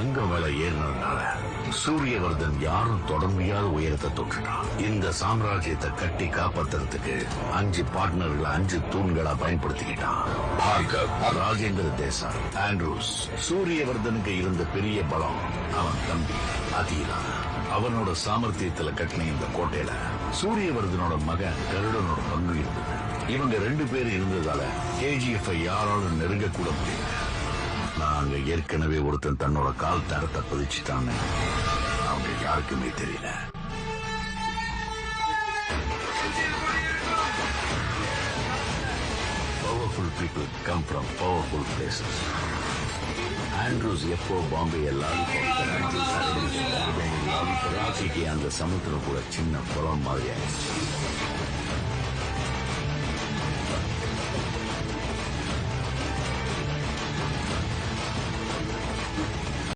தங்க விலை ஏறினதுனால சூரியவர்தன் யாரும் தொட முடியாத உயரத்தை தொட்டுட்டான். இந்த சாம்ராஜ்யத்தை கட்டி காப்பாத்துறதுக்கு 5 பார்ட்னர்களை 5 தூண்களா பயன்படுத்திக்கிட்டான். ராஜேந்திர தேசாய், ஆண்ட்ரூஸ். சூரியவர்தனுக்கு இருந்த பெரிய பலம் அவன் தம்பி அதீரா. அவனோட சாமர்த்தியத்துல கட்டின இந்த கோட்டையில சூரியவர்தனோட மகன் கருடனோட பங்கு இருந்தது. இவங்க 2 பேர் இருந்ததால KGF யாராலும் நெருங்க கூட முடியல. நாங்க ஏற்கனவே ஒருத்தன் தன்னோட கால் தரத்தை பதிச்சுட்டான்னு அவங்க யாருக்குமே தெரியல. Powerful people come from powerful places. Andrews எப்போ பாம்பே ராக்கிக்கு அந்த சமுத்திரம் கூட சின்ன குளம் மாதிரி ஆயிடுச்சு.